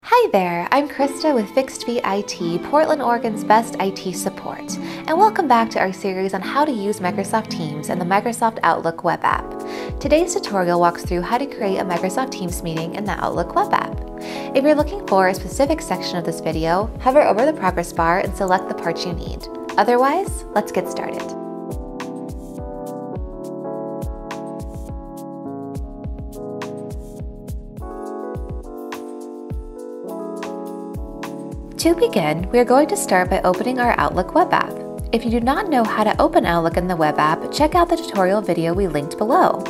Hi there, I'm Christa with Fixed Fee IT, Portland, Oregon's best IT support, and welcome back to our series on how to use Microsoft Teams and the Microsoft Outlook web app. Today's tutorial walks through how to create a Microsoft Teams meeting in the Outlook web app. If you're looking for a specific section of this video, hover over the progress bar and select the part you need. Otherwise, let's get started. To begin, we are going to start by opening our Outlook web app. If you do not know how to open Outlook in the web app, check out the tutorial video we linked below.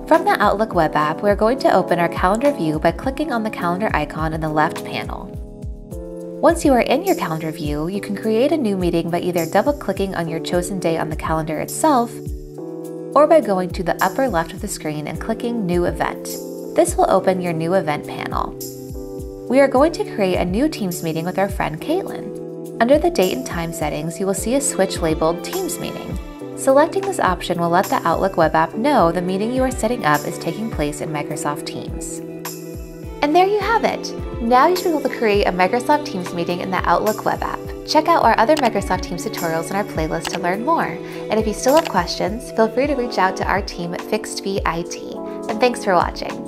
From the Outlook web app, we are going to open our calendar view by clicking on the calendar icon in the left panel. Once you are in your calendar view, you can create a new meeting by either double-clicking on your chosen day on the calendar itself, or by going to the upper left of the screen and clicking New Event. This will open your New Event panel. We are going to create a new Teams meeting with our friend Caitlin. Under the date and time settings, you will see a switch labeled Teams Meeting. Selecting this option will let the Outlook web app know the meeting you are setting up is taking place in Microsoft Teams. And there you have it! Now you should be able to create a Microsoft Teams meeting in the Outlook web app. Check out our other Microsoft Teams tutorials in our playlist to learn more. And if you still have questions, feel free to reach out to our team at Fixed Fee IT. And thanks for watching.